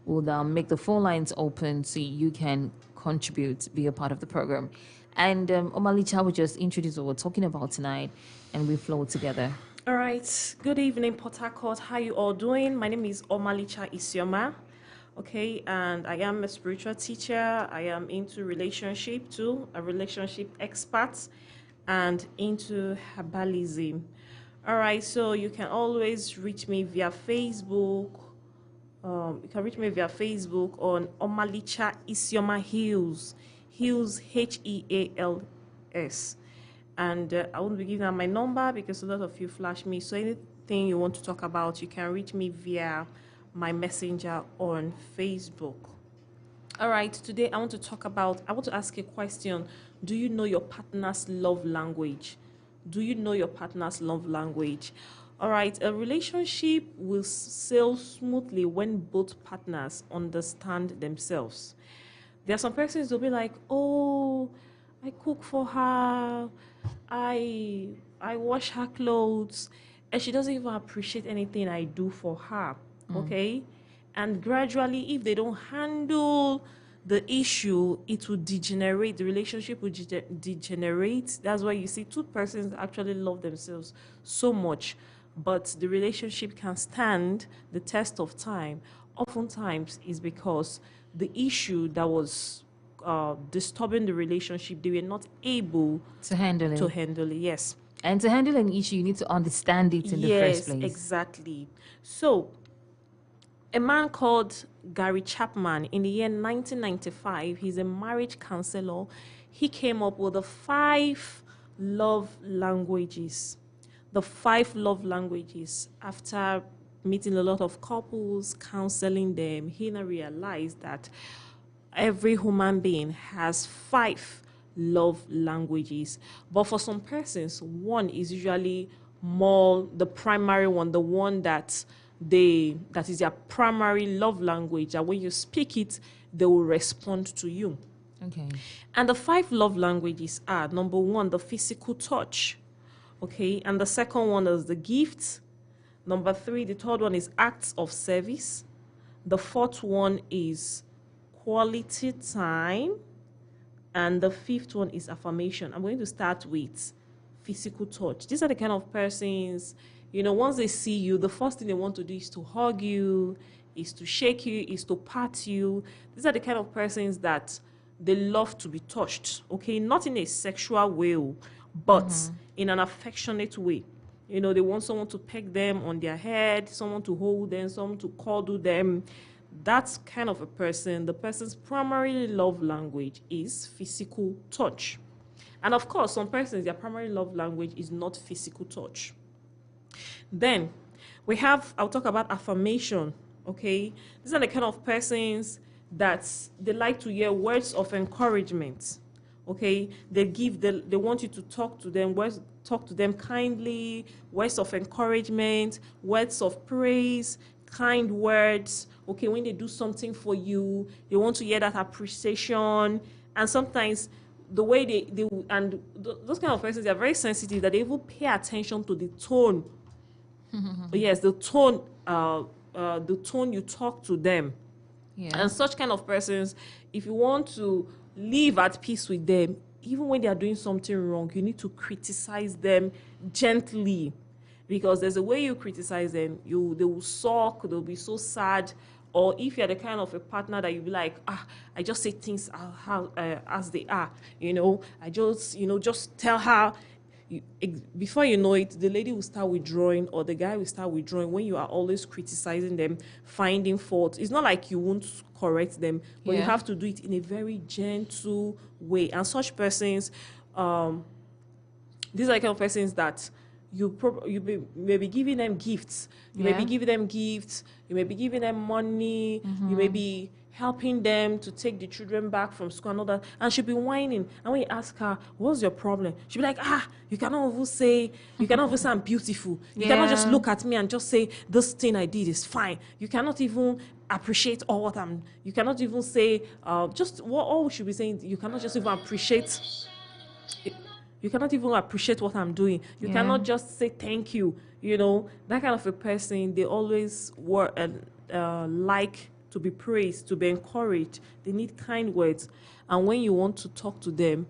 We'll make the phone lines open so you can contribute, be a part of the program. And Omalicha will just introduce what we're talking about tonight, and we flow together. All right. Good evening, Port Harcourt. How you all doing? My name is Omalicha Isioma. Okay, and I am a spiritual teacher. I am into relationship too, a relationship expert, and into herbalism. All right, so you can always reach me via Facebook. You can reach me via Facebook on Omalicha Isioma Hills. Hills, Heals. And I won't be giving out my number because a lot of you flash me. So anything you want to talk about, you can reach me via my messenger on Facebook. All right, today I want to ask a question. Do you know your partner's love language? Do you know your partner's love language? All right, a relationship will sail smoothly when both partners understand themselves. There are some persons who'll be like, oh, I cook for her, I wash her clothes, and she doesn't even appreciate anything I do for her. Okay? And gradually, if they don't handle the issue, it will degenerate. The relationship will degenerate. That's why you see two persons actually love themselves so much, but the relationship can stand the test of time. Oftentimes, is because the issue that was disturbing the relationship, they were not able To handle to it. handle it. Yes. And to handle an issue, you need to understand it in the first place. Exactly. So, a man called Gary Chapman in the year 1995, he's a marriage counselor. He came up with the 5 love languages. The 5 love languages. After meeting a lot of couples, counseling them, he now realized that every human being has 5 love languages. But for some persons, one is usually more the primary one, the one that is their primary love language, and when you speak it, they will respond to you. Okay. And the 5 love languages are: number 1, the physical touch. Okay, and the second one is the gift. Number 3, the third one is acts of service. The fourth one is quality time. And the fifth one is affirmation. I'm going to start with physical touch. These are the kind of persons, once they see you, the first thing they want to do is to hug you, is to shake you, is to pat you. These are the kind of persons that they love to be touched, okay? Not in a sexual way, but in an affectionate way. They want someone to peck them on their head, someone to hold them, someone to cuddle them. That's kind of a person. The person's primary love language is physical touch. And of course, some persons, their primary love language is not physical touch. Then I'll talk about affirmation, okay? These are the kind of persons that they like to hear words of encouragement, okay? They want you to talk to them kindly, words of encouragement, words of praise, kind words, okay? When they do something for you, they want to hear that appreciation. And sometimes the way those kind of persons, they're very sensitive, that they even pay attention to the tone. Yes, the tone you talk to them. Yeah. And such kind of persons, if you want to live at peace with them, even when they are doing something wrong, you need to criticize them gently, because there's a way you criticize them, they will sulk, they'll be so sad. Or if you're the kind of a partner that you be like, I just say things as they are, I just tell her. Before you know it, the lady will start withdrawing, or the guy will start withdrawing when you are always criticizing them, finding fault. It's not like you won't correct them, but you have to do it in a very gentle way. And such persons, these are the kind of persons that you may be giving them gifts. You may be giving them gifts. You may be giving them money. You may be helping them to take the children back from school and all that. And she'll be whining. And when you ask her, what's your problem? She'll be like, you cannot even say I'm beautiful. You cannot just look at me and just say, this thing I did is fine. You cannot even appreciate you cannot even say, just what all we should be saying, you cannot just even appreciate. You cannot even appreciate what I'm doing. You cannot just say thank you. That kind of a person, they always like to be praised, to be encouraged. They need kind words. And when you want to talk to them,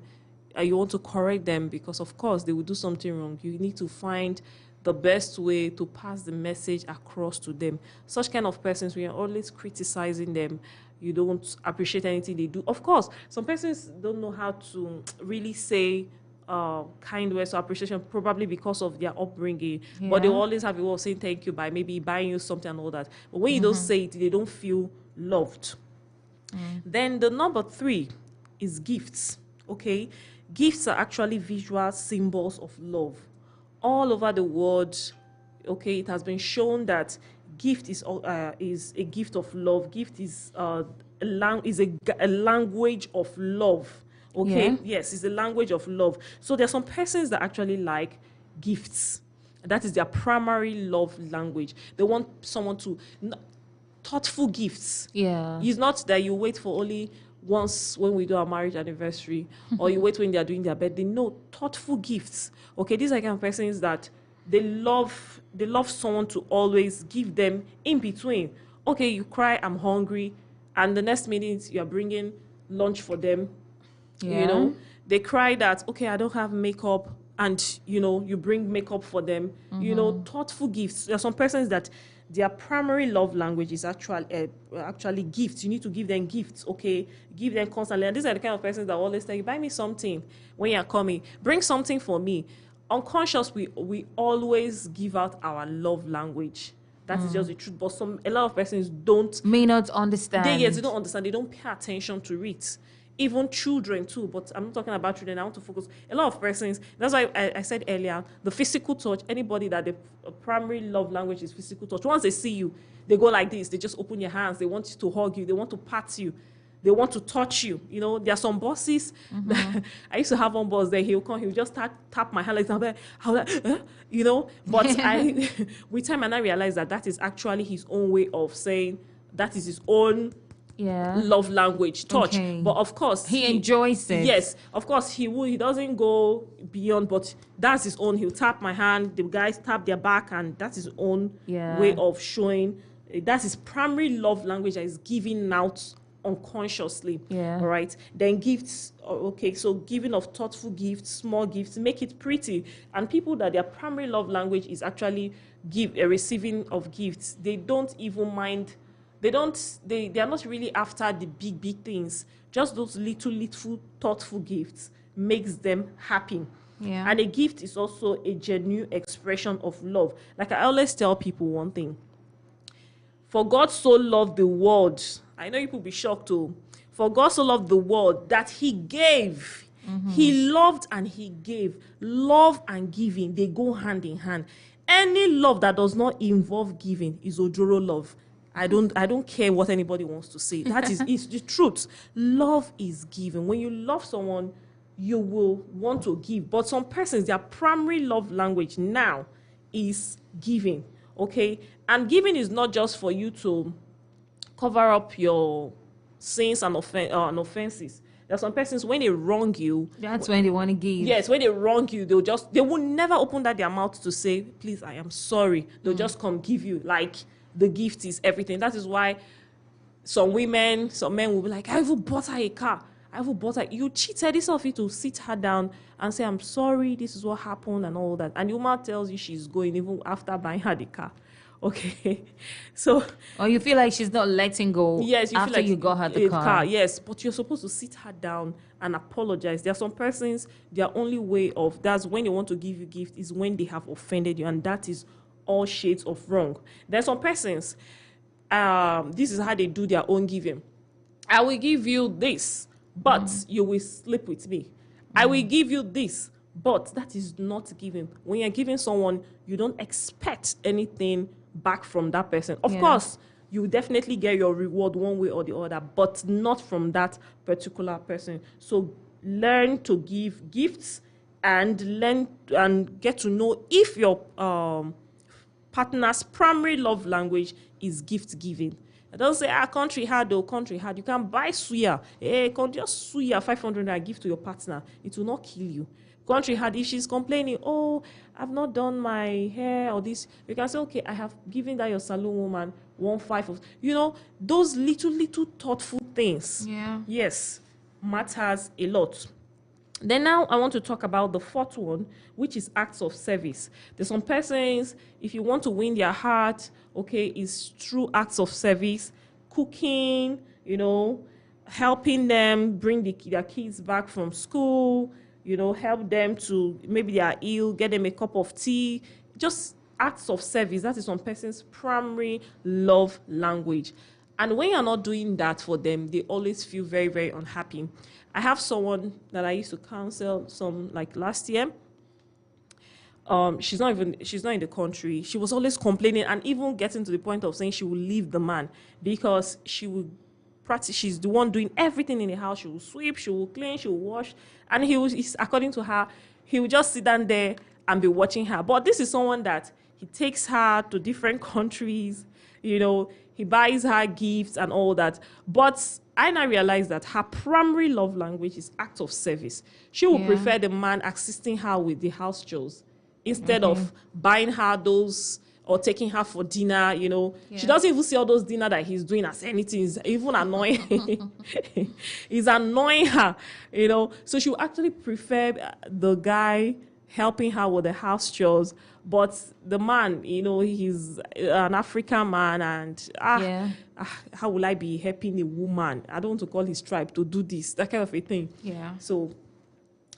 you want to correct them because, of course, they will do something wrong. You need to find the best way to pass the message across to them. Such kind of persons, we are always criticizing them. You don't appreciate anything they do. Of course, some persons don't know how to really say kind words or appreciation, probably because of their upbringing. But they always have a way of saying thank you by maybe buying you something and all that. But when you don't say it, they don't feel loved. Then the number 3 is gifts. Okay, gifts are actually visual symbols of love. All over the world, okay, it has been shown that gift is a gift of love. Gift is a language of love. Okay, yes, it's a language of love. So there are some persons that actually like gifts. That is their primary love language. They want someone to thoughtful gifts. Yeah, It's not that you wait for only once when we do our marriage anniversary or you wait when they are doing their birthday. No, thoughtful gifts. Okay, these are kind of persons that they love someone to always give them in between. Okay, you cry, I'm hungry, and the next minute you're bringing lunch for them. You know, they cry that, okay, I don't have makeup, and you bring makeup for them. Thoughtful gifts. There are some persons that their primary love language is actually gifts. You need to give them gifts, okay? Give them constantly. And these are the kind of persons that always tell you, buy me something when you're coming. Bring something for me. Unconscious, we always give out our love language. That is just the truth. But a lot of persons may not understand. They don't understand. They don't pay attention to it. Even children too, but I'm not talking about children. I want to focus. A lot of persons, that's why I said earlier, the physical touch, anybody that the primary love language is physical touch. Once they see you, they go like this. They just open your hands. They want to hug you. They want to pat you. They want to touch you. There are some bosses. I used to have one boss there. He'll come. He'll just tap my hand like that. But with time, and I realized that is actually his own way of saying that is his own love language, touch. Okay. But of course he enjoys it. Yes, of course he doesn't go beyond, but that's his own. He'll tap my hand, the guys tap their back, and that's his own way of showing. That's his primary love language that is giving out unconsciously. All right, then gifts. Okay, so giving of thoughtful gifts, small gifts, make it pretty. And people that their primary love language is actually receiving of gifts, they don't even mind. They are not really after the big things. Just those little thoughtful gifts makes them happy. And a gift is also a genuine expression of love. Like I always tell people one thing. For God so loved the world. I know you will be shocked too. For God so loved the world that he gave. He loved and he gave. Love and giving, they go hand in hand. Any love that does not involve giving is ojoro love. I don't care what anybody wants to say. That is it's the truth. Love is giving. When you love someone, you will want to give. But some persons, their primary love language now is giving. Okay? And giving is not just for you to cover up your sins and offenses. There are some persons, when they wrong you, that's when they want to give. Yes, when they wrong you, they will never open their mouth to say, please, I am sorry. They'll just come give you like the gift is everything. That is why some men will be like, I even bought her a car. You cheated. This of you to sit her down and say, I'm sorry, this is what happened and all that. And the woman tells you she's going even after buying her the car. Okay. So or you feel like she's not letting go. Yes, after feel like you got her the car. Yes, but you're supposed to sit her down and apologize. There are some persons, their only way of that's when they want to give you gift is when they have offended you, and that is all shades of wrong. There's some persons, this is how they do their own giving. I will give you this, but you will sleep with me. I will give you this, but that is not giving. When you're giving someone, you don't expect anything back from that person. Of course, you definitely get your reward one way or the other, but not from that particular person. So learn to give gifts and learn and get to know if your partner's primary love language is gift giving. Don't say, country hard. You can buy suya. Just suya 500 and give to your partner. It will not kill you. country had, if she's complaining, oh, I've not done my hair or this, you can say, okay, I have given that your salon woman 1/5 of, those little thoughtful things. Yeah. Yes, matters a lot. Then now I want to talk about the fourth one, which is acts of service. There's some persons, if you want to win their heart, okay, is through acts of service, cooking, helping them bring their kids back from school, help them to, maybe they are ill, get them a cup of tea, just acts of service. That is one person's primary love language. And when you're not doing that for them, they always feel very, very unhappy. I have someone that I used to counsel like last year. She's not in the country. She was always complaining and even getting to the point of saying she will leave the man because she would practice. She's the one doing everything in the house. She will sweep, she will clean, she will wash. And according to her, he will just sit down there and be watching her. But this is someone that he takes her to different countries, he buys her gifts and all that. But I now realize that her primary love language is acts of service. She would prefer the man assisting her with the house chores instead of buying her those or taking her for dinner, She doesn't even see all those dinner that he's doing as anything. It's even annoying. It's annoying her, So she would actually prefer the guy helping her with the house chores. But the man, he's an African man, and how will I be helping a woman? I don't want to call his tribe to do this, that kind of a thing. Yeah. So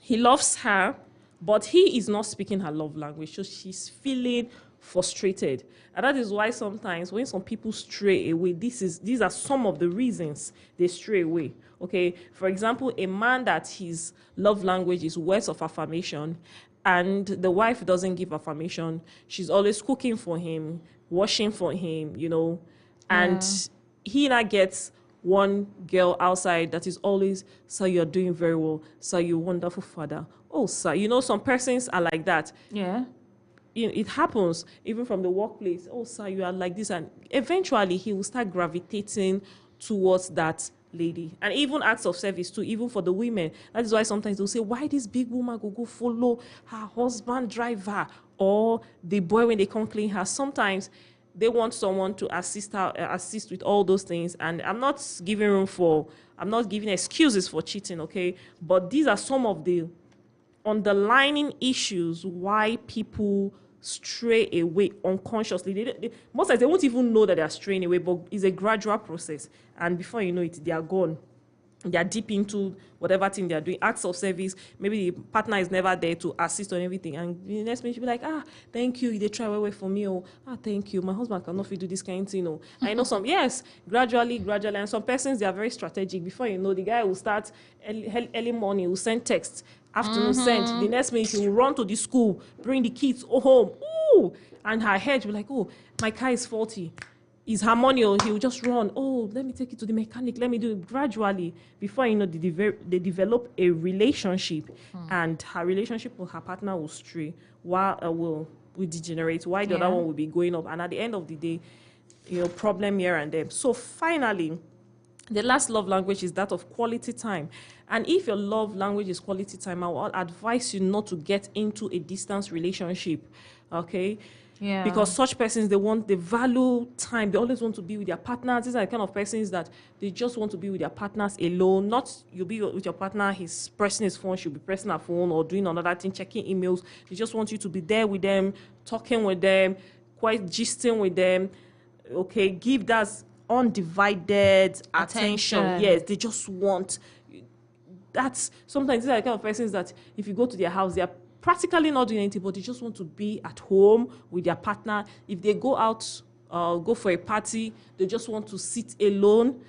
he loves her, but he is not speaking her love language. So she's feeling frustrated. And that is why sometimes when some people stray away, these are some of the reasons they stray away. Okay. For example, a man that his love language is words of affirmation, and the wife doesn't give affirmation. She's always cooking for him, washing for him, and he now gets one girl outside that is always, sir, you're doing very well. Sir, you're a wonderful father. Oh, sir, some persons are like that. Yeah. It happens even from the workplace. Oh, sir, you are like this. And eventually he will start gravitating towards that lady. And even acts of service too, even for the women. That is why sometimes they'll say, why this big woman go follow her husband drive her, or the boy when they come clean her. Sometimes they want someone to assist with all those things. And I'm not giving excuses for cheating, okay? But these are some of the underlying issues why people stray away unconsciously. Most times they won't even know that they are straying away, but it's a gradual process. And before you know it, they are gone. They are deep into whatever thing they are doing. Acts of service, maybe the partner is never there to assist on everything. And the next minute, she'll be like, thank you. They try well for me. Oh, thank you. My husband cannot do this kind of thing. Oh. I know gradually. And some persons, they are very strategic. Before you know, the guy will start early morning, will send texts. Afternoon sent. The next minute, he will run to the school, bring the kids home. Ooh! And her head will be like, oh, my car is faulty. Is her money? He will just run. Oh, let me take it to the mechanic. Let me do it gradually. Before you know, they develop a relationship, and her relationship with her partner will stray, will degenerate. While the other one will be going up. And at the end of the day, problem here and there. So finally, the last love language is that of quality time. And if your love language is quality time, I will advise you not to get into a distance relationship, okay? Yeah. Because such persons, they value time. They always want to be with their partners. These are the kind of persons that they just want to be with their partners alone. Not you'll be with your partner, he's pressing his phone, she'll be pressing her phone or doing another thing, checking emails. They just want you to be there with them, talking with them, quite gisting with them, okay? Give that undivided attention. Yes, they just want. That's sometimes these are the kind of persons that if you go to their house, they are practically not doing anything, but they just want to be at home with their partner. If they go out, go for a party, they just want to sit alone,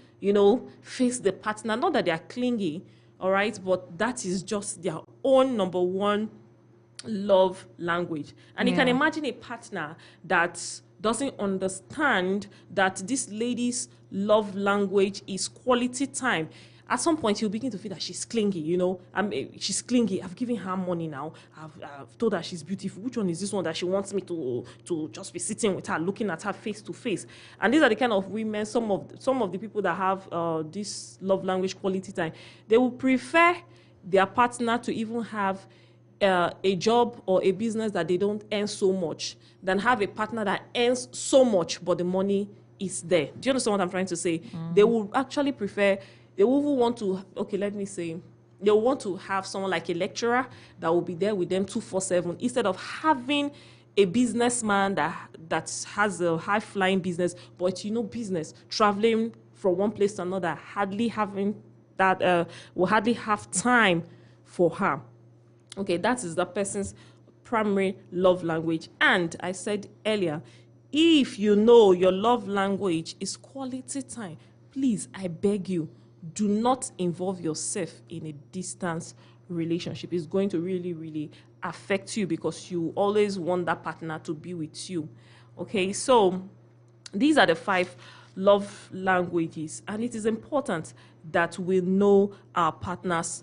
face the partner. Not that they are clingy, all right, but that is just their own number one love language. And you can imagine a partner that doesn't understand that this lady's love language is quality time. At some point, he'll begin to feel that she's clingy, she's clingy. I've given her money now. I've told her she's beautiful. Which one is this one that she wants me to just be sitting with her, looking at her face to face? And these are the kind of women, some of the people that have this love language quality time, they will prefer their partner to even have a job or a business that they don't earn so much than have a partner that earns so much, but the money is there. Do you understand what I'm trying to say? They will actually prefer, they will want to, okay, let me say, they want to have someone like a lecturer that will be there with them 24/7 instead of having a businessman that has a high-flying business, but business, traveling from one place to another, hardly having that, will hardly have time for her. Okay, that is the person's primary love language. And I said earlier, if you know your love language is quality time, please, I beg you, do not involve yourself in a distance relationship. It's going to really, really affect you because you always want that partner to be with you. Okay, so these are the 5 love languages, and it is important that we know our partner's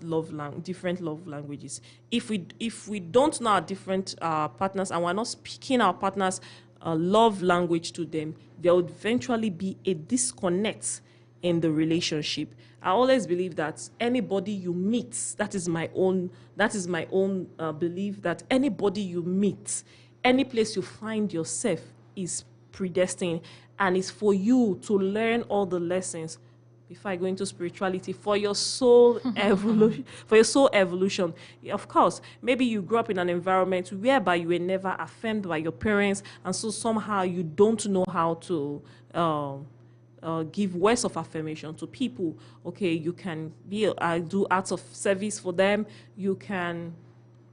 different love languages. If we don't know our different partners and we're not speaking our partner's love language to them, there will eventually be a disconnect in the relationship. I always believe that anybody you meet, that is my own belief, that anybody you meet, any place you find yourself is predestined, and it's for you to learn all the lessons before I go into spirituality for your soul evolution. For your soul evolution, of course, maybe you grew up in an environment whereby you were never affirmed by your parents, and so somehow you don't know how to give words of affirmation to people. Okay, you can do acts of service for them. You can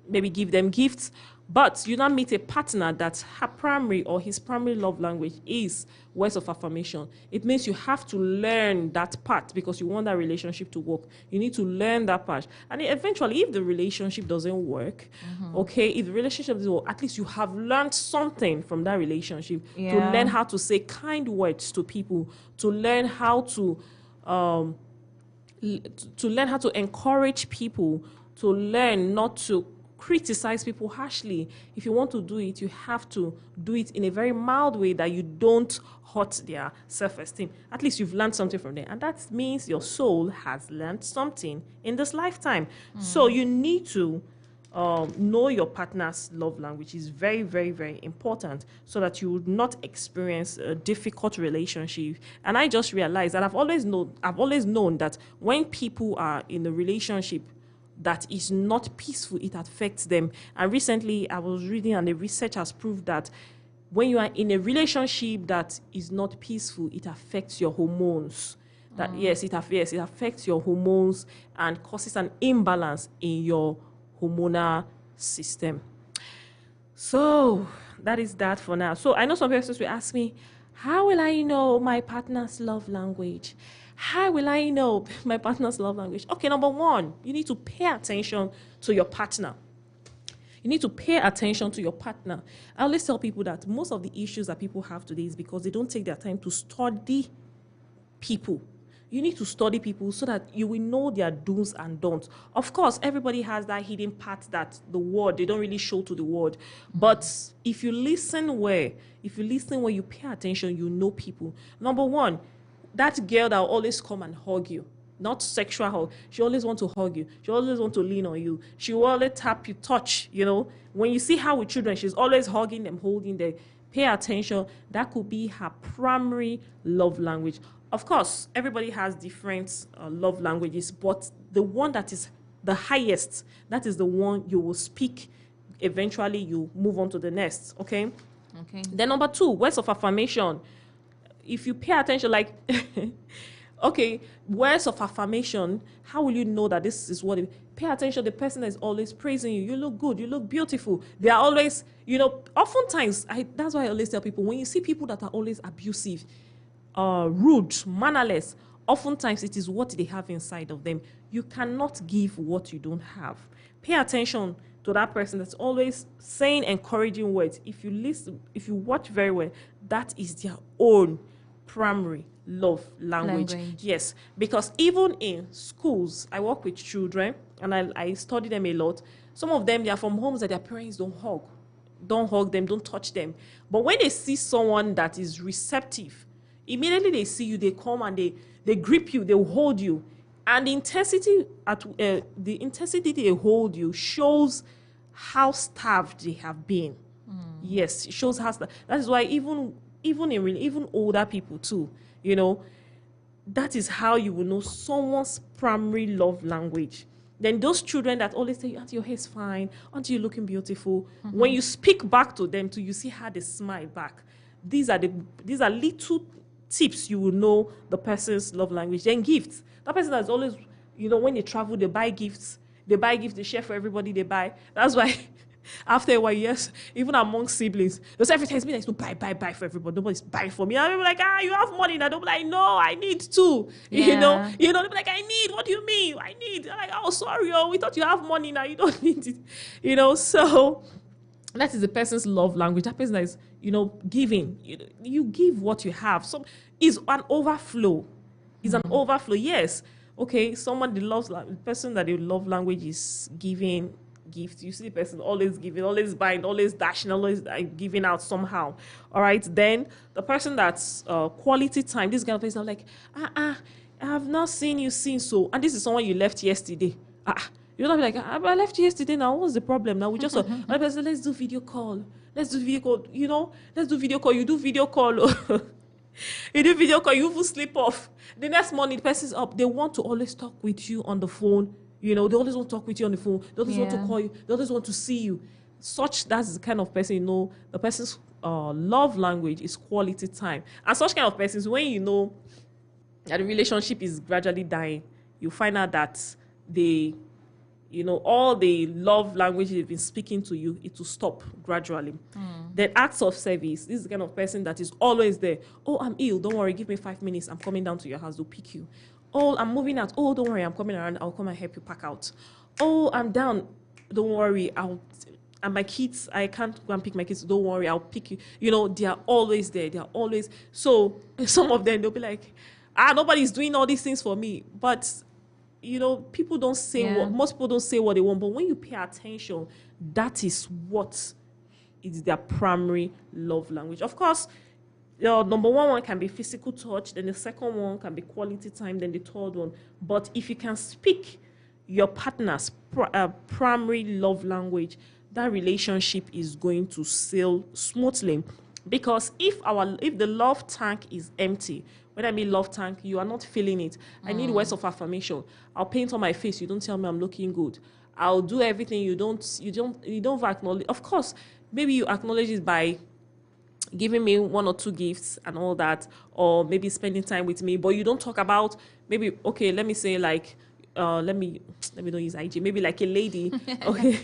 maybe give them gifts, but you now meet a partner that her primary or his primary love language is words of affirmation. It means you have to learn that part because you want that relationship to work. You need to learn that part. And eventually, if the relationship doesn't work, okay, if the relationship doesn't work, at least you have learned something from that relationship to learn how to say kind words to people, to learn how to encourage people, to learn not to criticize people harshly. If you want to do it, you have to do it in a very mild way that you don't hurt their self-esteem. At least you've learned something from them, and that means your soul has learned something in this lifetime. So you need to know your partner's love language. Is very, very, very important so that you would not experience a difficult relationship. And I just realized that I've always known that when people are in a relationship that is not peaceful, it affects them. And recently, I was reading, and the research has proved that when you are in a relationship that is not peaceful, it affects your hormones. That it affects your hormones and causes an imbalance in your hormonal system. So that is that for now. So I know some persons will ask me, how will I know my partner's love language? How will I know my partner's love language? Okay, number 1, you need to pay attention to your partner. You need to pay attention to your partner. I always tell people that most of the issues that people have today is because they don't take their time to study people. You need to study people so that you will know their do's and don'ts. Of course, everybody has that hidden part that they don't really show to the world. But if you listen where you pay attention, you know people. Number 1, that girl that will always come and hug you, not sexual hug. She always want to hug you. She always want to lean on you. She will always tap you, touch, When you see her with children, she's always hugging them, holding them. Pay attention. That could be her primary love language. Of course, everybody has different love languages, but the one that is the highest, that is the one you will speak. Eventually, you move on to the next, okay? Okay. Then number 2, words of affirmation. If you pay attention, like, okay, words of affirmation, how will you know that this is what pay attention? The person is always praising you. You look good. You look beautiful. They are always, oftentimes, that's why I always tell people, when you see people that are always abusive, rude, mannerless, oftentimes it is what they have inside of them. You cannot give what you don't have. Pay attention to that person that's always saying encouraging words. If you listen, if you watch very well, that is their own primary love language. Yes, because even in schools, I work with children and I study them a lot. Some of them, they are from homes that their parents don't hug them, don't touch them. But when they see someone that is receptive, immediately they see you, they come and they grip you, they will hold you. And the intensity they hold you shows how starved they have been. Yes, it shows how starved. That is why even older people too, you know, that is how you will know someone's primary love language. Then those children that always say, Auntie, your hair is fine, Auntie, you're looking beautiful. When you speak back to them, you see how they smile back. These are little tips you will know the person's love language. Then gifts. That person that's always, you know, when they travel, they buy gifts. They share for everybody they buy. That's why after a while, yes, even among siblings, because every time it's me like to buy for everybody. Nobody's buying for me. And I'm like, you have money. And they'll be like, no, I need to. Yeah. They'll be like, I need. What do you mean? I need. I'm like, oh, sorry, we thought you have money now. You don't need it. So that is the person's love language. That person that is, giving. You give what you have. So is an overflow. Is an overflow. Yes. Okay. The person that they love language is giving gifts. You see the person always giving, always buying, always dashing, always giving out somehow. All right. Then the person that's quality time. This kind of person, I'm like, I have not seen you since. So, and this is someone you left yesterday. You're not like, I left you yesterday now. What's the problem? Now we just let's do video call. Let's do video call. Let's do video call. You do video call. You do video call. You will sleep off. The next morning, the person's up. They want to always talk with you on the phone. They always want to talk with you on the phone. They always want to call you. They always want to see you. That's the kind of person, the person's love language is quality time. And such kind of persons, when you know that the relationship is gradually dying, you find out that all the love language they've been speaking to you, it will stop gradually. Then acts of service. This is the kind of person that is always there. Oh, I'm ill. Don't worry. Give me 5 minutes. I'm coming down to your house to pick you. Oh, I'm moving out. Oh, don't worry. I'm coming around. I'll come and help you pack out. Oh, I'm down. Don't worry. And my kids, I can't go and pick my kids. Don't worry. I'll pick you. They are always there. They are always. So some of them, they'll be like, nobody's doing all these things for me. But people don't say most people don't say what they want, but when you pay attention, that is what is their primary love language. Of course, number one can be physical touch, then the second one can be quality time, then the third one. But if you can speak your partner's primary love language, that relationship is going to sail smoothly. Because if the love tank is empty, when I mean love tank, you are not feeling it. I need words of affirmation. I'll paint on my face. You don't tell me I'm looking good. I'll do everything. You don't acknowledge. Of course, maybe you acknowledge it by giving me 1 or 2 gifts and all that, or maybe spending time with me. But you don't talk about maybe. Okay, let me say like. Let me not use IG. Maybe like a lady. Okay.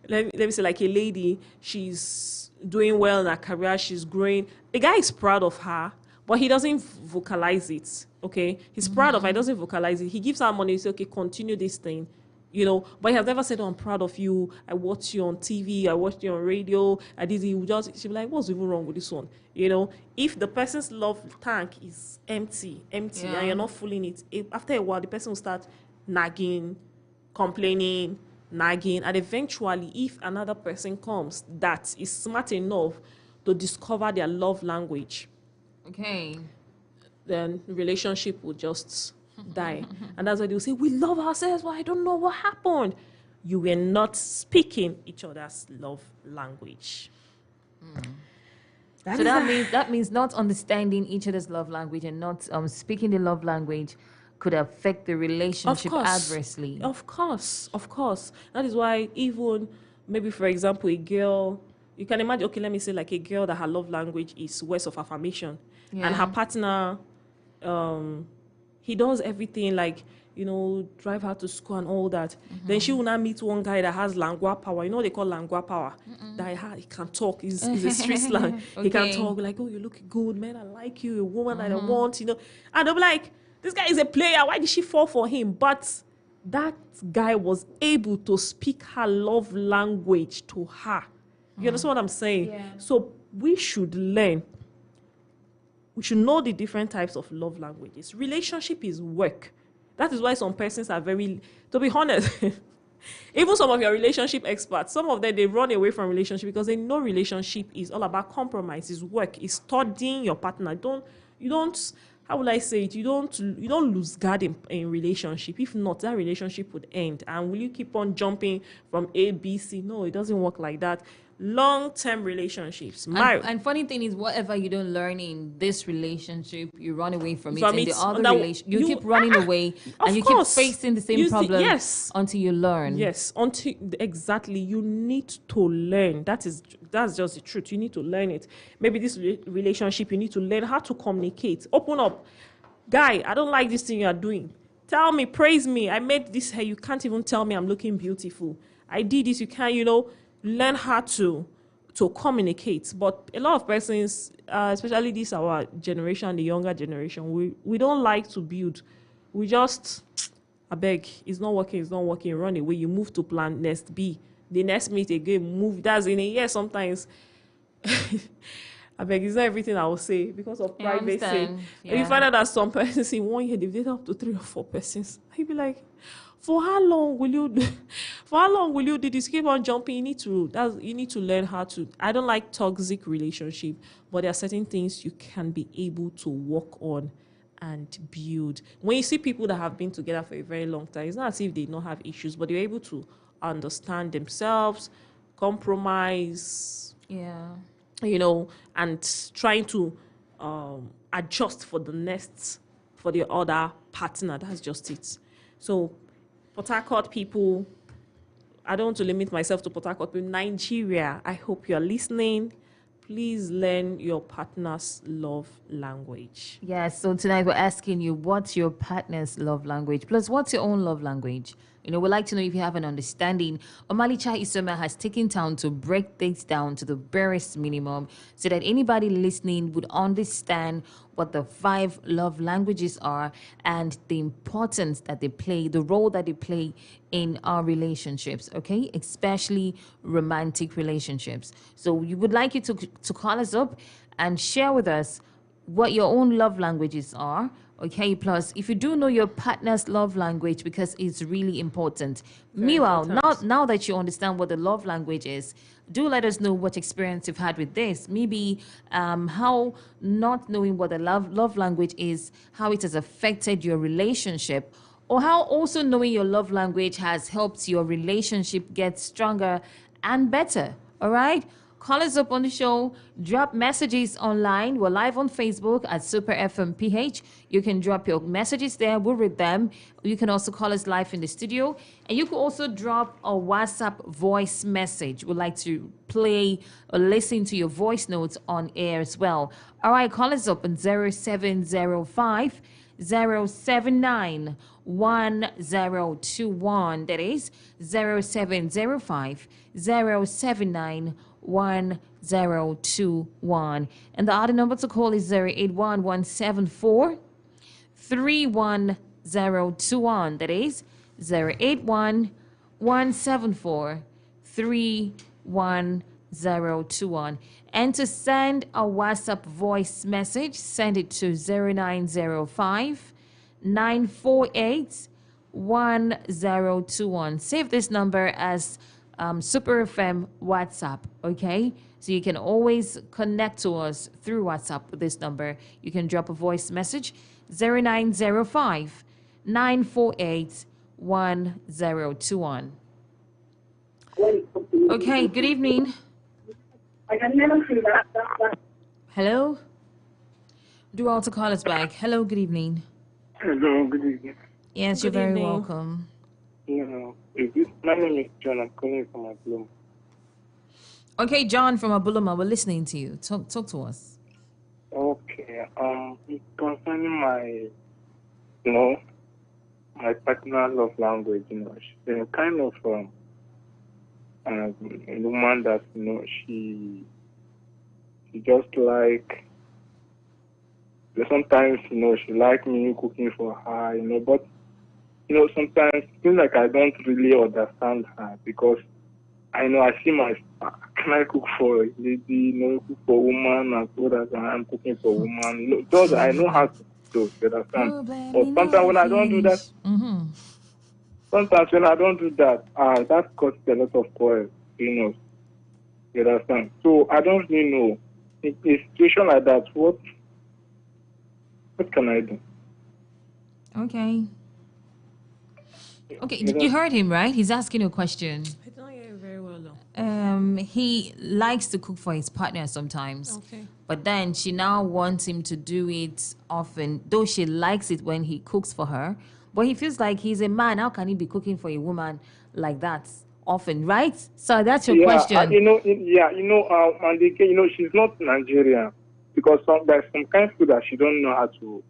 let me say like a lady. She's doing well in her career. She's growing. The guy is proud of her, but he doesn't vocalize it. Okay. He's proud of her. He doesn't vocalize it. He gives her money. He says, okay, continue this thing. But he has never said, oh, I'm proud of you. I watched you on TV. I watched you on radio. I did it. She'll be like, what's even wrong with this one? If the person's love tank is empty, and you're not filling it, after a while, the person will start nagging, complaining, nagging. And eventually, if another person comes that is smart enough to discover their love language, okay, then the relationship will just die. And that's why they'll say, we love ourselves, but I don't know what happened. You were not speaking each other's love language. That means not understanding each other's love language and not speaking the love language could affect the relationship adversely. Of course. That is why even maybe, for example, a girl, you can imagine, okay, let me say like a girl that her love language is words of affirmation. And her partner, he does everything like, drive her to school and all that. Then she will now meet one guy that has lingua power. What they call lingua power? That he can talk. He's a street slang. Okay. He can talk like, oh, you look good, man. I like you. A woman that I want, And they'll be like, this guy is a player. Why did she fall for him? But that guy was able to speak her love language to her. You understand what I'm saying? Yeah. So we should learn. We should know the different types of love languages. Relationship is work. That is why some persons are to be honest, even some of your relationship experts, some of them, they run away from relationship because they know relationship is all about compromise, is work, is studying your partner. You don't how will I say it? You don't lose guard in relationship. If not, that relationship would end. And will you keep on jumping from A, B, C? No, it doesn't work like that. Long-term relationships, And funny thing is, whatever you don't learn in this relationship, you run away from it. From In the it, other that relation, you keep running away, of and you course. keep facing the same problem Yes. until you learn. Yes, until exactly, you need to learn. That's just the truth. You need to learn it. Maybe this relationship, you need to learn how to communicate. Open up, guy. I don't like this thing you are doing. Tell me, praise me. I made this hair. You can't even tell me I'm looking beautiful. I did this. You can't. Learn how to communicate. But a lot of persons, especially this our generation, the younger generation, we don't like to build. We just, I beg, it's not working, run away. You move to plan next B. The next meet again, move. That's in a year sometimes. I beg, it's not everything I will say because of privacy. Yeah. You find out that some persons in 1 year, they've dated up to 3 or 4 persons. You'd be like, for how long will you do this? Keep on jumping. You need to learn how to. I don't like toxic relationship, but there are certain things you can be able to work on and build. When you see people that have been together for a very long time, it's not as if they don't have issues, but they're able to understand themselves, compromise, and trying to adjust for the other partner. That's just it. So Port Harcourt people, I don't want to limit myself to Port Harcourt, but Nigeria, I hope you're listening. Please learn your partner's love language. Yes, so tonight we're asking you, what's your partner's love language? Plus, what's your own love language? We'd like to know if you have an understanding. Omalicha Isoma has taken time to break things down to the barest minimum so that anybody listening would understand what the 5 love languages are and the importance that they play, the role that they play in our relationships, okay? Especially romantic relationships. So we would like you to call us up and share with us what your own love languages are. Okay, plus if you do know your partner's love language, because it's really important. Meanwhile, now that you understand what the love language is, do let us know what experience you've had with this. Maybe how not knowing what the love language is, how it has affected your relationship, or how also knowing your love language has helped your relationship get stronger and better. All right? Call us up on the show, drop messages online. We're live on Facebook at Super FM PH. You can drop your messages there. We'll read them. You can also call us live in the studio. And you can also drop a WhatsApp voice message. We'd like to play or listen to your voice notes on air as well. All right, call us up on 0705 079 1021. That is 0705 079 1021. And the other number to call is 081 174 31021. That is 081 174 31021. And to send a WhatsApp voice message, send it to 0905 948 1021. Save this number as Super FM WhatsApp, okay? So you can always connect to us through WhatsApp with this number. You can drop a voice message, 0905 948 1021. Okay, good evening. Hello? Do all to call us back. Hello, good evening. Hello, good evening. Yes, Good you're very evening. welcome. My name is John. I'm calling from Ablum. Okay, John from Abulama, we're listening to you. Talk to us. Okay. It's concerning my partner love language. She's a kind of a woman that she just like. Sometimes she like me cooking for her. But sometimes it feels like I don't really understand her because I see can I cook for a lady, cook for a woman as well as I'm cooking for a woman. Those I know how to do, you understand? But sometimes when I don't do that, sometimes when I don't do that, that causes a lot of quarrels, you understand? So I don't really know. In a situation like that, what What can I do? Okay. Okay, You know, you heard him, right? He's asking you a question. I don't hear you very well, though. He likes to cook for his partner sometimes. Okay. But then she now wants him to do it often, though she likes it when he cooks for her. But he feels like he's a man. How can he be cooking for a woman like that often, right? So that's your question. Mandike, she's not Nigerian because there's some kind of food that she don't know how to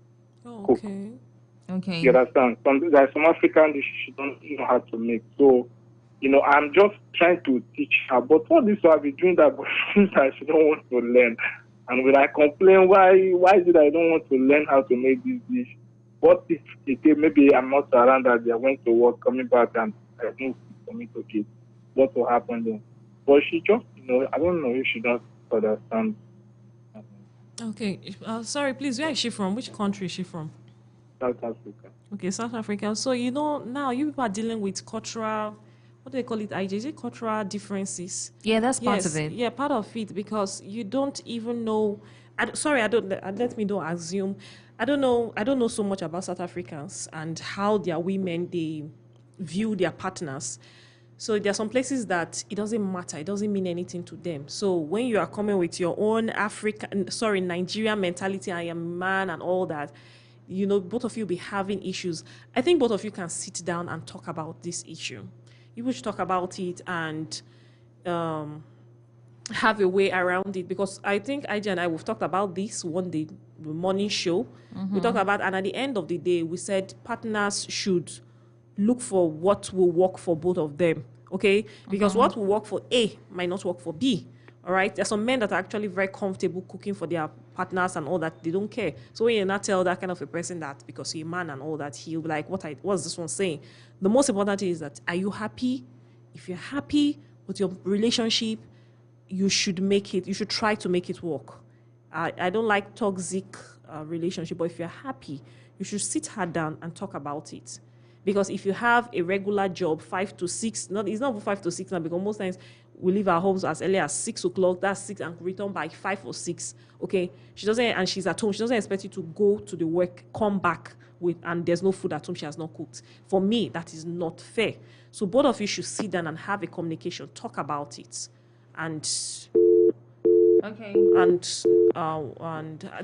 Oh, cook. okay. Okay. You understand? There's some African dishes she don't know how to make. So, I'm just trying to teach her. But all this I've been doing that, but since she don't want to learn. And when I complain, why is it I don't want to learn how to make this dish? What if maybe I'm not around that day, I went to work, coming back and I think for me to eat. What will happen then? But she just, I don't know if she doesn't understand. Okay. Sorry, please. Where is she from? Which country is she from? South Africa. Okay, South Africa. So now you people are dealing with cultural, what do they call it? IJ? Is it cultural differences? Yeah, that's part Yes, of it. yeah, part of it, because you don't even know. Let me don't assume. I don't know so much about South Africans and how their women they view their partners. So there are some places that it doesn't matter. It doesn't mean anything to them. So when you are coming with your own Nigerian mentality, I am a man and all that, both of you be having issues. I think both of you can sit down and talk about this issue. You should talk about it and have a way around it, because I think IJ and I, we've talked about this one day, the morning show. We talked about, and at the end of the day, we said partners should look for what will work for both of them, okay? Because what will work for A might not work for B, all right? There's some men that are actually very comfortable cooking for their partners and all that. They don't care. So when you not tell that kind of a person that because you're a man and all that, he'll be like, what's this one saying? The most important thing is that, are you happy? If you're happy with your relationship, you should make it, you should try to make it work. I don't like toxic relationship, but if you're happy, you should sit her down and talk about it. Because if you have a regular job, 5 to 6, it's not 5 to 6 now, because most times we leave our homes as early as 6 o'clock, that's 6, and return by 5 or 6, okay? And she's at home, she doesn't expect you to go to the work, come back and there's no food at home she has not cooked. For me, that is not fair. So both of you should sit down and have a communication, talk about it, and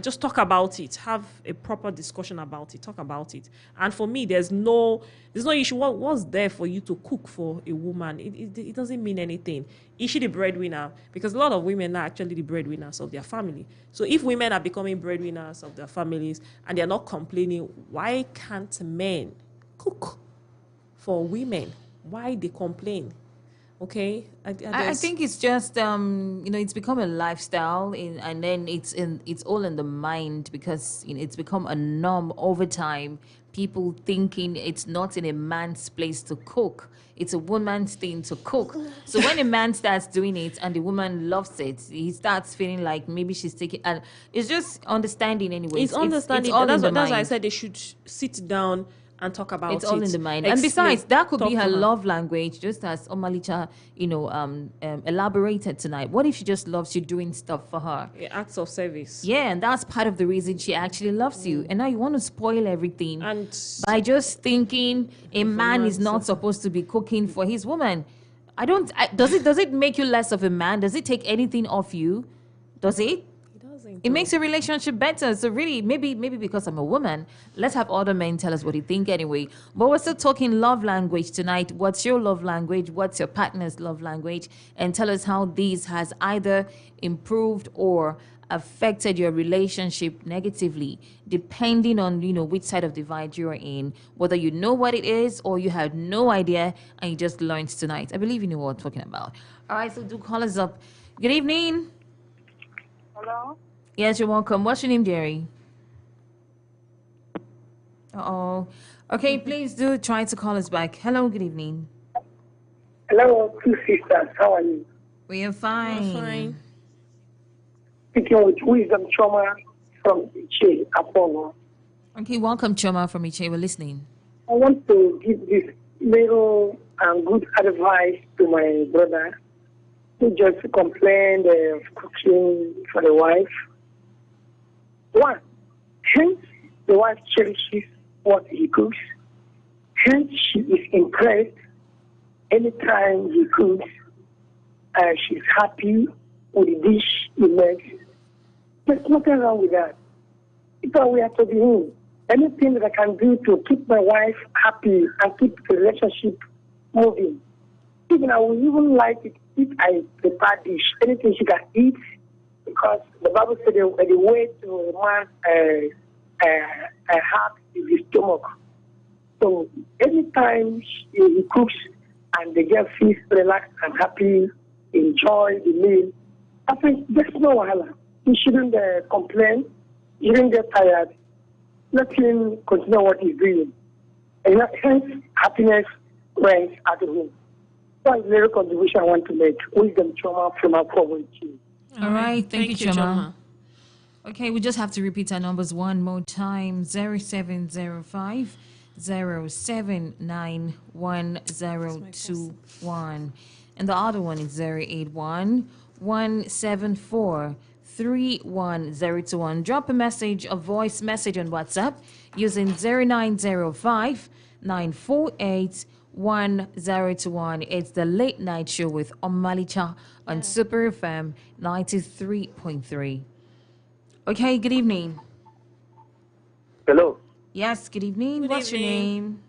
just talk about it. Have a proper discussion about it. Talk about it. And for me, there's no issue. What's there for you to cook for a woman? It doesn't mean anything. Is she the breadwinner? Because a lot of women are actually the breadwinners of their family. So if women are becoming breadwinners of their families and they're not complaining, why can't men cook for women? Why they complain? Okay, I think it's just it's become a lifestyle, and then it's all in the mind, because it's become a norm over time. People thinking it's not in a man's place to cook; it's a woman's thing to cook. So when a man starts doing it and the woman loves it, he starts feeling like maybe she's taking. And it's just understanding anyway. It's understanding. It's all that's in the why I mind. said they should sit down and talk about it. It's all in the mind. Explain, and besides, that could be talk her to love language, just as Omalicha, elaborated tonight. What if she just loves you doing stuff for her? Acts of service. Yeah, and that's part of the reason she actually loves you. And now you want to spoil everything And by just thinking a man is not supposed to be cooking for his woman. Does it make you less of a man? Does it take anything off you? Does it? It makes your relationship better. So really, maybe because I'm a woman, let's have other men tell us what they think anyway. But we're still talking love language tonight. What's your love language? What's your partner's love language? And tell us how this has either improved or affected your relationship negatively, depending on, which side of the divide you're in, whether you know what it is or you had no idea and you just learned tonight. I believe you know what I'm talking about. All right, so do call us up. Good evening. Hello? Yes, you're welcome. What's your name, Jerry? Uh-oh. Okay, please do try to call us back. Hello, good evening. Hello, two sisters. How are you? We are fine. We're fine. Speaking with Wisdom Trauma from Iche, Apollo. Okay, welcome, Choma from Iche. We're listening. I want to give this little and good advice to my brother who just complained of cooking for the wife. One, The wife cherishes what he cooks. Hence, she is impressed anytime he cooks. She's happy with the dish he makes. There's nothing wrong with that. If I were to be him, anything that I can do to keep my wife happy and keep the relationship moving. Even I would even like it if I prepare dish, anything she can eat, because the Bible said the way to a man's heart is his stomach. So anytime he cooks and the girl feels relaxed and happy, enjoy the meal, I think there's no wahala. He shouldn't complain. He shouldn't get tired. Let him continue what he's doing. And hence, happiness reigns at home. That's the little contribution I want to make. Wisdom, trauma, from our forward team. All right. Thank you, Choma. Choma. Okay, we just have to repeat our numbers one more time. 0705 079 1021. And the other one is 081 174 31021. Drop a message, a voice message on WhatsApp using 0905 948 1021. It's the late night show with Omalicha on Super FM 93.3. Okay, good evening. Hello. Yes, good evening. Good What's evening.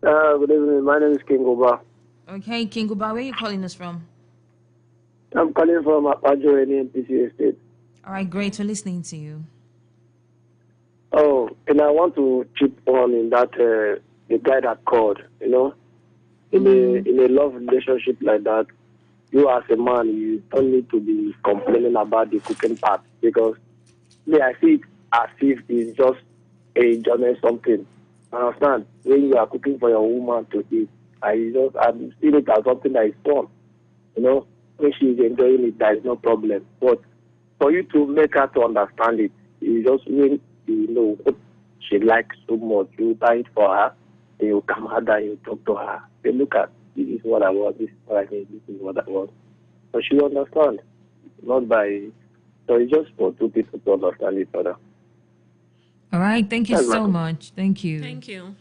your name? Good evening. My name is King Oba. Okay, King Uba, where are you calling us from? I'm calling from Apajo NPC Estate. All right, great. We're listening to you. Oh, and I want to chip on in that the guy that called, in a love relationship like that, you as a man, you don't need to be complaining about the cooking part, because me, I see it as if it's just a enjoyment something. Understand? When you are cooking for your woman to eat, I'm seeing it as something that is fun. When she's enjoying it, there is no problem. But for you to make her to understand it, you just mean you know what she likes so much. You buy it for her, and you come out and you talk to her. Say, look at, this is what I want, this is what I need, this is what I want. So she will understand. Not by, so it's just for two people to understand each other. All right, thank you That's so welcome. much. Thank you. Thank you.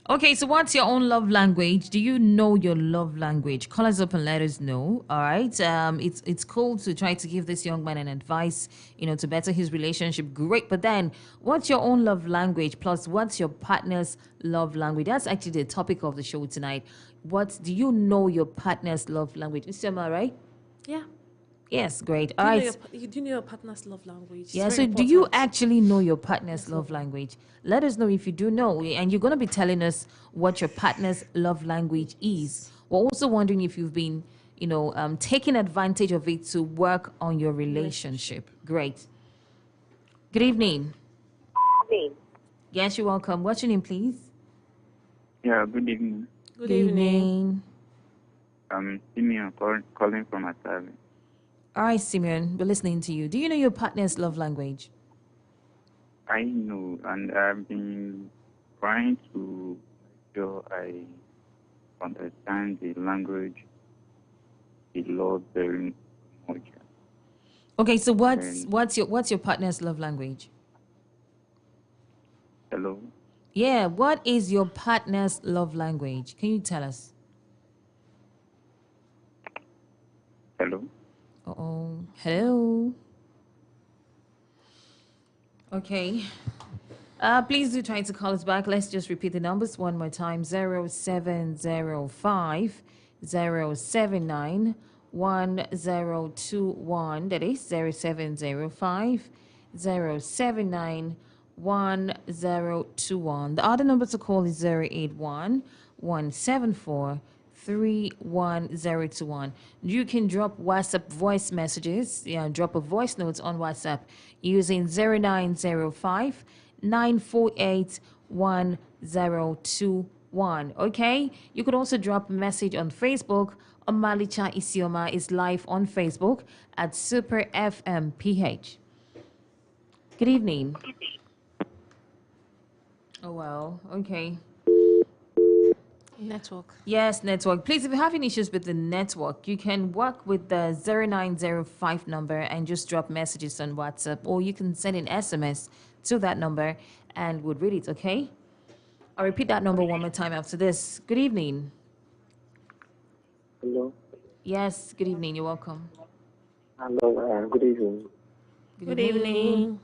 Okay, so what's your own love language? Do you know your love language? Call us up and let us know. All right. It's cool to try to give this young man an advice, to better his relationship. Great. But then what's your own love language? Plus, what's your partner's love language? That's actually the topic of the show tonight. What do you know your partner's love language? Mr. Emma, right? Yeah. Yes, great. All Do you, right. know do you know your partner's love language? It's Yeah, very so do you important. actually know your partner's love language? Let us know if you do know. And you're going to be telling us what your partner's love language is. We're also wondering if you've been, taking advantage of it to work on your relationship. Great. Good evening. Yes, you're welcome. What's your name, please? Yeah, good evening. Good evening. Simeon calling from Atavi. All right, Simeon, we're listening to you. Do you know your partner's love language? I know, and I've been trying to make sure I understand the language, the love very much. Okay, so what's your partner's love language? Hello? Yeah, what is your partner's love language? Can you tell us? Hello? Uh-oh. Hello. Okay. Please do try to call us back. Let's just repeat the numbers one more time. 0705 079 1021. That is 0705 079 1021. The other number to call is 081 174 31021. You can drop WhatsApp voice messages, drop a voice note on WhatsApp using 0905 948 1021. Okay, you could also drop a message on Facebook. Omalicha Isioma is live on Facebook at Super FM PH. Good evening. Oh well, okay. Network. Yes, network. Please, if you're having issues with the network, you can work with the 0905 number and just drop messages on WhatsApp, or you can send an SMS to that number and would read it, okay? I'll repeat that number one more time after this. Good evening. Hello. Yes, good evening. You're welcome. Hello. Good evening. Good evening.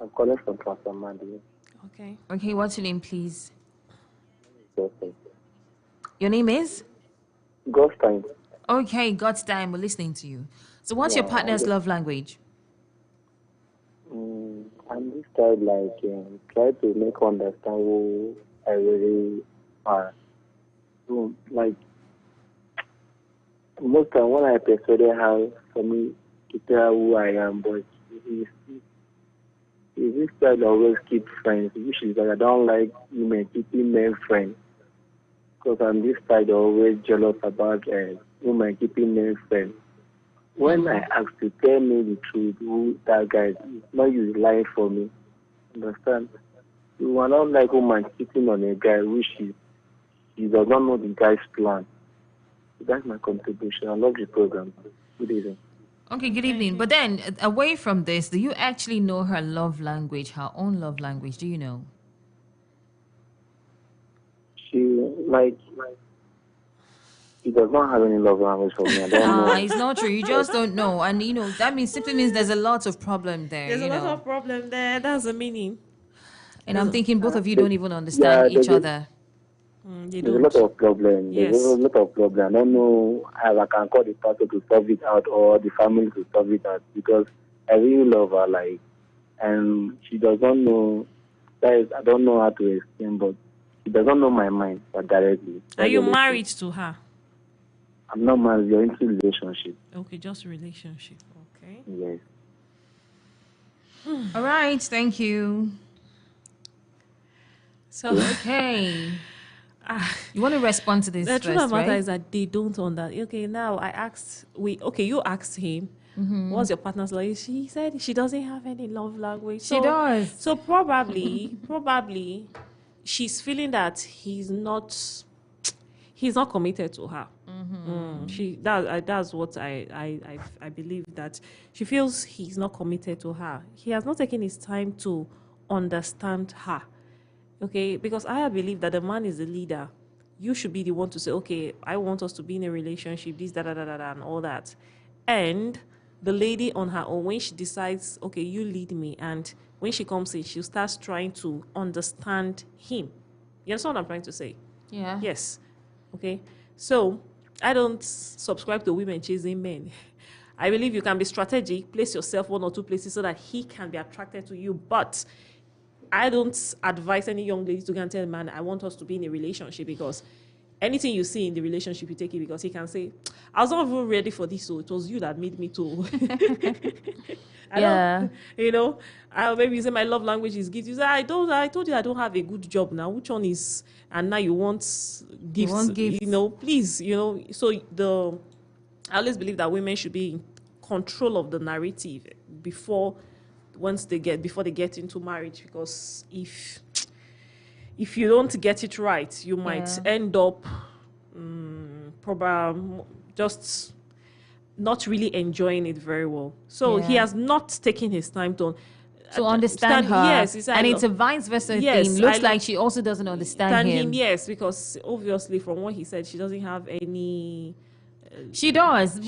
I'm calling from Transformandi. Okay. Okay, what's your name, please? Okay. Your name is? Ghost time. Okay, God's time. We're listening to you. So, what's your Yeah, partner's okay. love language? I'm this type try to make her understand who I really are. So, like most time when I persuaded her for me to tell her who I am, but it's this type always keep friends, which is that I don't like women keeping men friends. Because I'm this type always jealous about women keeping men friends. When I ask to tell me the truth, who that guy is, it's not you lying for me. Understand? You are not like woman cheating on a guy which he does not know the guy's plan. So that's my contribution. I love the program. Good evening. Okay, good evening. But then, away from this, do you actually know her love language, her own love language? Do you know? She does not have any love language for me. I don't know. It's not true. You just don't know. And, that simply means there's a lot of problem there, There's a you lot know. of problem there. That's the meaning. And I'm thinking both of you don't even understand Yeah, each other. They There's a don't. lot of problem. Yes. There's a lot of problem. I don't know how I can call the pastor to solve it out or the family to solve it out because I really love her, and she doesn't know. I don't know how to explain, but she doesn't know my mind directly. Are you married to her? I'm not married. We're into relationship. Okay, just relationship. Okay. Yes. All right, thank you. So, Okay. You want to respond to this the first, truth of the matter right? is that they don't understand. Okay, now I asked. You asked him. What's your partner's language? She said she doesn't have any love language. She does. So probably, she's feeling that he's not committed to her. That's what I believe, that she feels he's not committed to her. He has not taken his time to understand her. Okay, because I believe that the man is the leader. You should be the one to say, okay, I want us to be in a relationship, this, and all that. And the lady on her own, when she decides, okay, you lead me, and when she comes in, she starts trying to understand him. You understand what I'm trying to say? Yeah. Yes. Okay. So I don't subscribe to women chasing men. I believe you can be strategic, place yourself one or two places so that he can be attracted to you. But I don't advise any young lady to go and tell a man, I want us to be in a relationship, because anything you see in the relationship, you take it, because he can say, I was not even ready for this, so it was you that made me to. Maybe you say my love language is gifts. You say, I told you I don't have a good job now. Which one is, and now you want gifts, You want gifts. Please, I always believe that women should be in control of the narrative before they get into marriage, because if you don't get it right, you might end up probably just not really enjoying it very well. So he has not taken his time to understand her. Yes, he said, and it's a vice versa Yes, thing. Looks like she also doesn't understand him. Yes, because obviously from what he said, she doesn't have any. She does.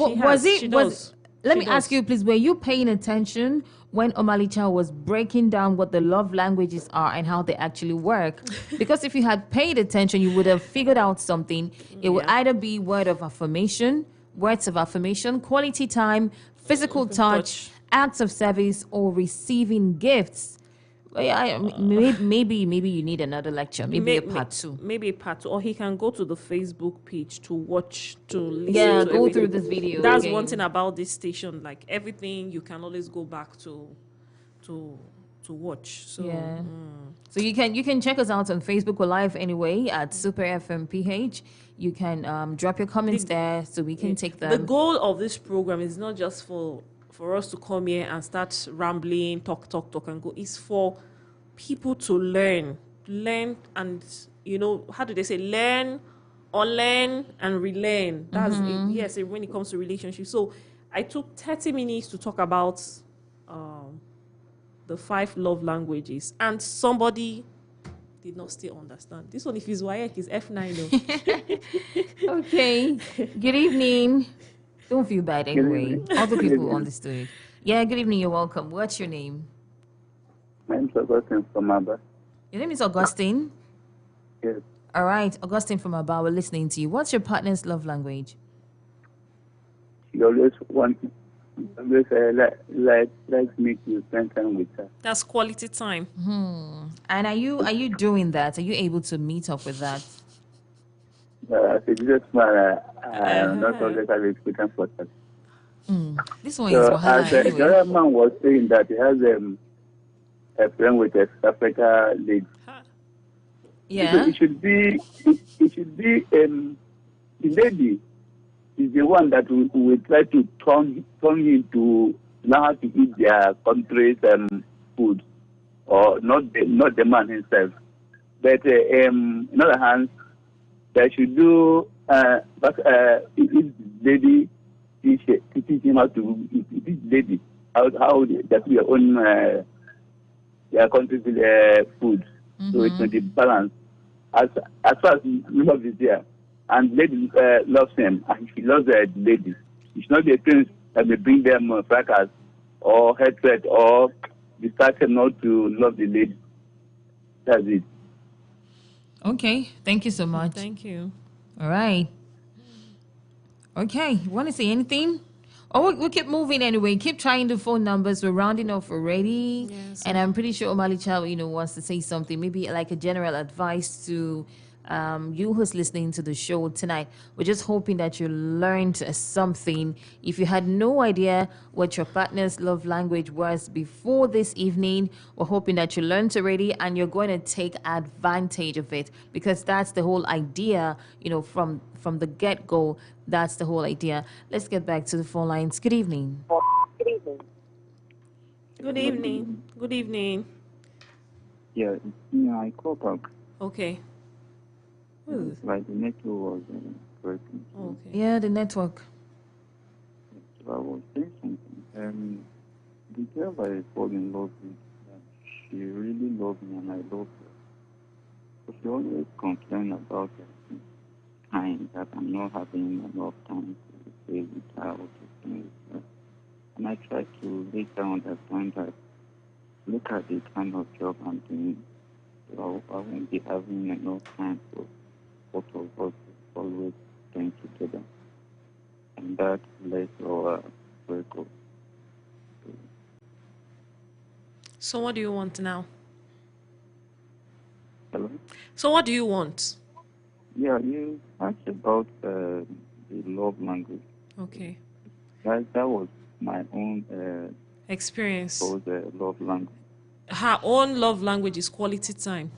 Let me ask you, please, were you paying attention when Omalicha was breaking down what the love languages are and how they actually work? Because if you had paid attention, you would have figured out something. It would either be words of affirmation, quality time, physical touch, acts of service, or receiving gifts. Maybe you need another lecture, maybe a part two. Maybe a part two, or he can go to the Facebook page to watch, to listen. Yeah, to go everything. through this video. That's again. one thing about this station. Like everything, you can always go back to watch. So yeah. So you can check us out on Facebook. We're live anyway at Super FM PH. You can drop your comments there so we can take them. The goal of this program is not just for us to come here and start rambling, talk, and go. It's for people to learn, and how do they say, learn, unlearn, and relearn. That's it. Yes, when it comes to relationships. So I took 30 minutes to talk about the 5 love languages, and somebody did not still understand. This one, if it's WAEC, is F9. Okay. Good evening. Don't feel bad anyway. Other people understood. Yeah, good evening. You're welcome. What's your name? My name is Augustine from Aba. Your name is Augustine? Yes. All right. Augustine from Aba, we're listening to you. What's your partner's love language? She always likes me to spend time with her. That's quality time. And are you doing that? Are you able to meet up with that? As a businessman, I am not always have experience for that. This one So, is Wahala as the anyway. other man was saying that he has a friend with a South Africa lady. Yeah. It should be the lady is the one that will try to turn him to know how to eat their country's food, or not the man himself. But in other hands, they should do if the lady teach him how to eat this lady how they do their own their country's food, so it may be balanced. As far as love is there, and lady loves him, and she loves the lady, it should not be a thing that may bring them fracas or hatred or distract them not to love the lady. That's it. Okay. Thank you so much. Thank you. All right. Okay. You want to say anything? Oh, we'll keep moving anyway. Keep trying the phone numbers. We're rounding off already. Yes. And I'm pretty sure Omali Chow, wants to say something. Maybe like a general advice to you who's listening to the show tonight. We're just hoping that you learned something. If you had no idea what your partner's love language was before this evening, we're hoping that you learned already and you're going to take advantage of it, because that's the whole idea, from the get-go. That's the whole idea. Let's get back to the phone lines. Good evening. Good evening. Good evening. Yeah, I call back. Okay. Who is it? Like the network was breaking. Okay. Yeah, the network. So I was saying something. The girl I fall in love with, she really loves me and I love her. But she always complains about time, that I'm not having enough time to stay with her or to spend with her. And I try to make her understand that look at the kind of job I'm doing. So I won't be having enough time for both of us to always spend together. And that led to our breakup. So what do you want now? Hello? So what do you want? Yeah, you asked about the love language. Okay. That was my own Experience. love language. Her own love language is quality time.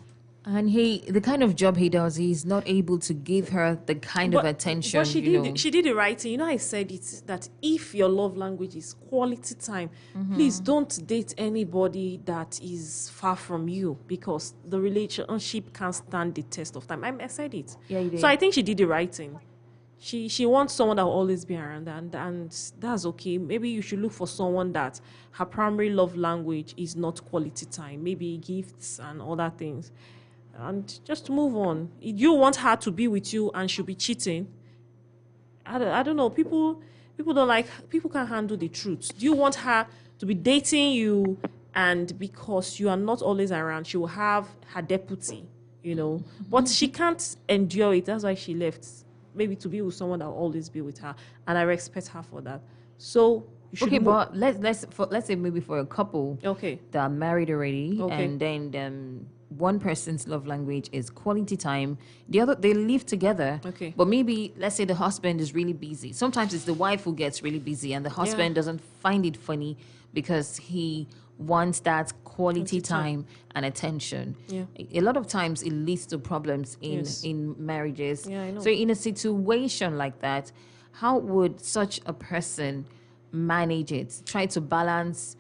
And the kind of job he does, he's not able to give her the kind of attention. But she did the right thing. I said it, that if your love language is quality time, please don't date anybody that is far from you, because the relationship can't stand the test of time. I said it. Yeah, you did. So I think she did the right thing. She wants someone that will always be around, and that's okay. Maybe you should look for someone that her primary love language is not quality time, maybe gifts and other things. And just move on. If you want her to be with you and she'll be cheating, I don't know. People can't handle the truth. Do you want her to be dating you, and because you are not always around, she will have her deputy, But she can't endure it. That's why she left. Maybe to be with someone that will always be with her. And I respect her for that. So you should But let's say maybe for a couple that are married already, and then one person's love language is quality time, the other, they live together, but maybe let's say the husband is really busy. Sometimes it's the wife who gets really busy and the husband doesn't find it funny because he wants that quality time and attention. A lot of times it leads to problems in marriages. I know. So in a situation like that, how would such a person manage it? Try to balance,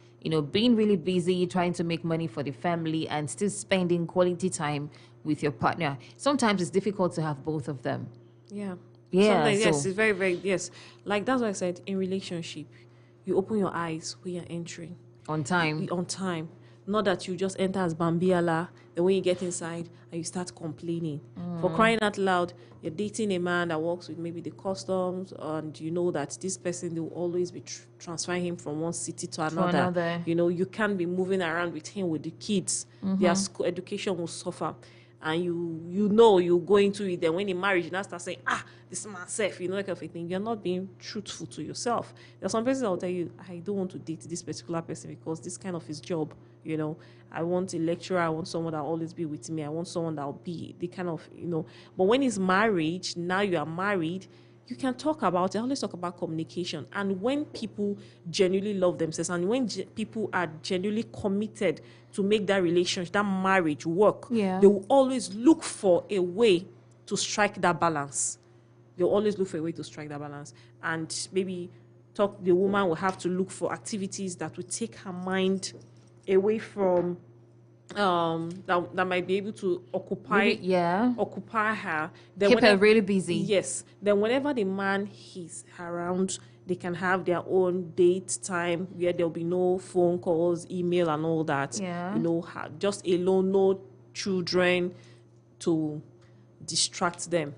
being really busy, trying to make money for the family and still spending quality time with your partner. Sometimes it's difficult to have both of them. Yeah. Yeah. Sometimes, yes, so- it's very, very, yes. Like that's why I said in relationship, you open your eyes when you're entering on time. on time. Not that you just enter as Bambiala, then when you get inside and you start complaining. For crying out loud, you're dating a man that works with maybe the customs, and you know that this person, they will always be transferring him from one city to another. You know, you can't be moving around with him with the kids. Their school education will suffer. And you know you go into it, then when in marriage you now start saying, this man self, you know, that kind of a thing. You're not being truthful to yourself. There are some persons that will tell you, I don't want to date this particular person because this kind of his job, you know. I want a lecturer, I want someone that will always be with me, I want someone that will be the kind of, you know. But when it's marriage, now you are married, you can talk about it. I always talk about communication. And when people genuinely love themselves, and when people are genuinely committed to make that relationship, that marriage work, they will always look for a way to strike that balance. They'll always look for a way to strike that balance. And maybe the woman will have to look for activities that will take her mind away from that might be able to occupy her. Then keep her really busy. Yes. Then whenever the man is around, they can have their own date time where there'll be no phone calls, email, and all that. Yeah. You know, just alone, no children to distract them.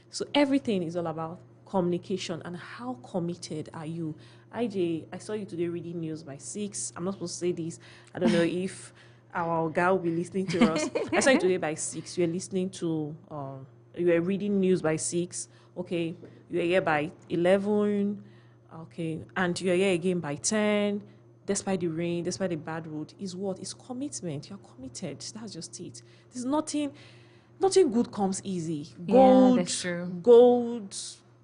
So everything is all about communication and how committed are you. IJ, I saw you today reading news by 6. I'm not supposed to say this. I don't know if our guy will be listening to us. I saw you today by 6. You're listening to, you were reading news by 6. Okay. You're here by 11. Okay. And you're here again by 10. Despite the rain, despite the bad road, is what? It's commitment. You're committed. That's just it. There's nothing good comes easy. Gold, that's true. Gold,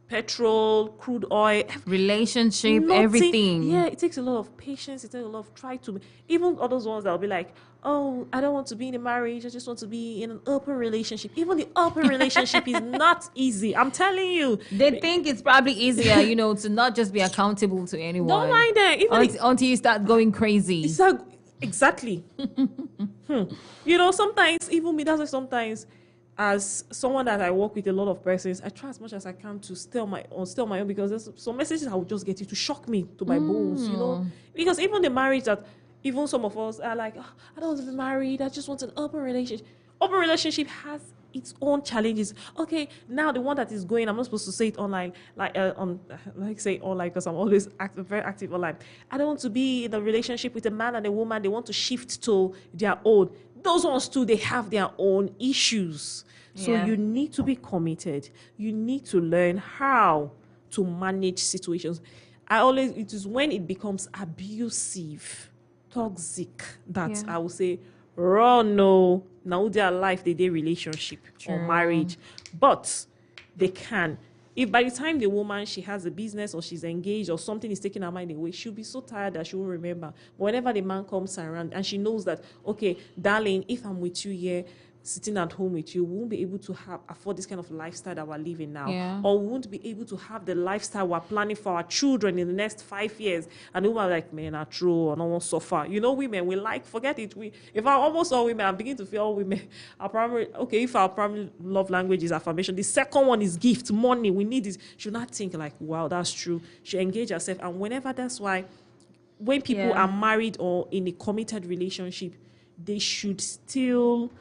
petrol, crude oil, relationship, everything. Yeah, it takes a lot of patience. It takes a lot of try to. Even all those ones that will be like, oh, I don't want to be in a marriage. I just want to be in an open relationship. Even the open relationship is not easy. I'm telling you. They think it's probably easier, you know, to not just be accountable to anyone. Don't mind that. Until you start going crazy. Exactly. You know, sometimes, even me, that's why sometimes, as someone that I work with a lot of persons, I try as much as I can to stay on my own, because there's some messages I will just get you to shock me to my bones, you know. Because even the marriage that even some of us are like, I don't want to be married, I just want an open relationship. Open relationship has its own challenges. Okay, now the one that is going, I'm not supposed to say it online, say online because I'm always very active online. I don't want to be in a relationship with a man and a woman. They want to shift to their own. Those ones too, they have their own issues. So you need to be committed. You need to learn how to manage situations. It is when it becomes abusive, toxic, that I will say, run, no, now their life, they relationship or marriage. But they can. If by the time the woman, she has a business or she's engaged or something is taking her mind away, she'll be so tired that she won't remember. But whenever the man comes around and she knows that, okay, darling, if I'm with you here, sitting at home with you, we won't be able to afford this kind of lifestyle that we're living now. Or we won't be able to have the lifestyle we're planning for our children in the next 5 years. And the woman like, man, are true, I don't want to suffer. You know, women, forget it. If I almost all women, I'm beginning to feel all women, if our primary love language is affirmation, the second one is gift, money, we need this. She'll not think like, wow, that's true. She'll engage herself. And whenever, that's why when people are married or in a committed relationship, they should still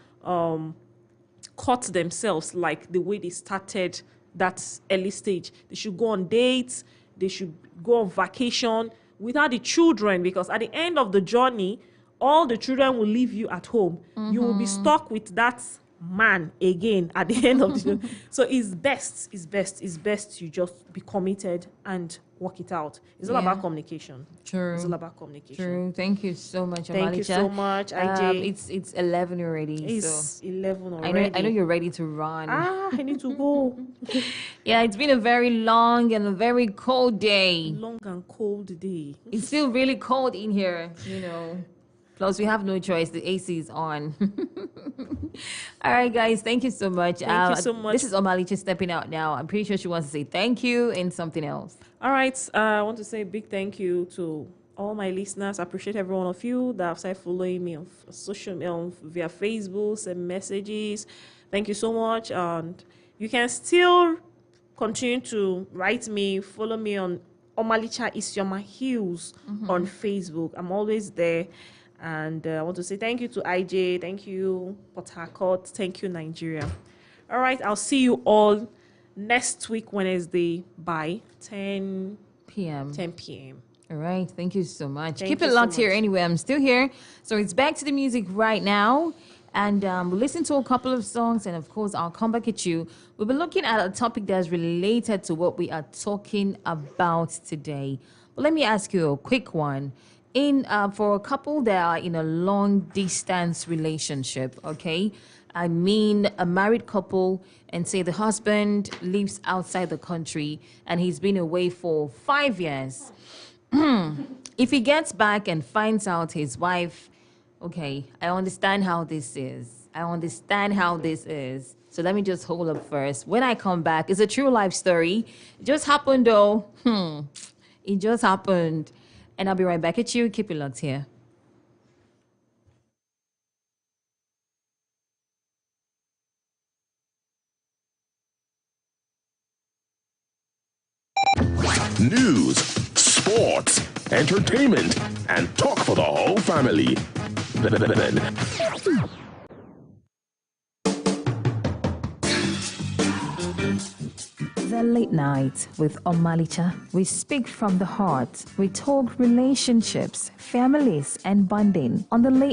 cut themselves like the way they started that early stage. They should go on dates, they should go on vacation without the children, because at the end of the journey, all the children will leave you at home. You will be stuck with that man again at the end of the journey. So it's best you just be committed and work it out. It's all about communication. True. It's all about communication. True. Thank you so much, Omalicha. Thank you so much, IJ. It's 11 already. It's 11 already. I know you're ready to run. I need to go. Yeah, it's been a very long and a very cold day. Long and cold day. It's still really cold in here, you know. Plus, we have no choice. The AC is on. All right, guys. Thank you so much. Thank you so much. This is Omalicha stepping out now. I'm pretty sure she wants to say thank you and something else. All right. I want to say a big thank you to all my listeners. I appreciate every one of you that have started following me on social media, via Facebook, send messages. Thank you so much. And you can still continue to write me, follow me on Omalicha Isioma Hughes on Facebook. I'm always there. And I want to say thank you to IJ, thank you Port Harcourt, thank you Nigeria. All right, I'll see you all next week Wednesday by 10 p.m. All right. Thank you so much. Thank Keep you it so locked here much. anyway. I'm still here. So it's back to the music right now. And we'll listen to a couple of songs. And of course, I'll come back at you. We'll be looking at a topic that's related to what we are talking about today. But let me ask you a quick one. For a couple that are in a long distance relationship, okay? I mean, a married couple, and say the husband lives outside the country and he's been away for 5 years. If he gets back and finds out his wife, okay, I understand how this is. So let me just hold up first. When I come back, it's a true life story. It just happened though. It just happened. And I'll be right back at you. Keep it locked here. News, sports, entertainment, and talk for the whole family. The Late Night with Omalicha. We speak from the heart. We talk relationships, families, and bonding on the late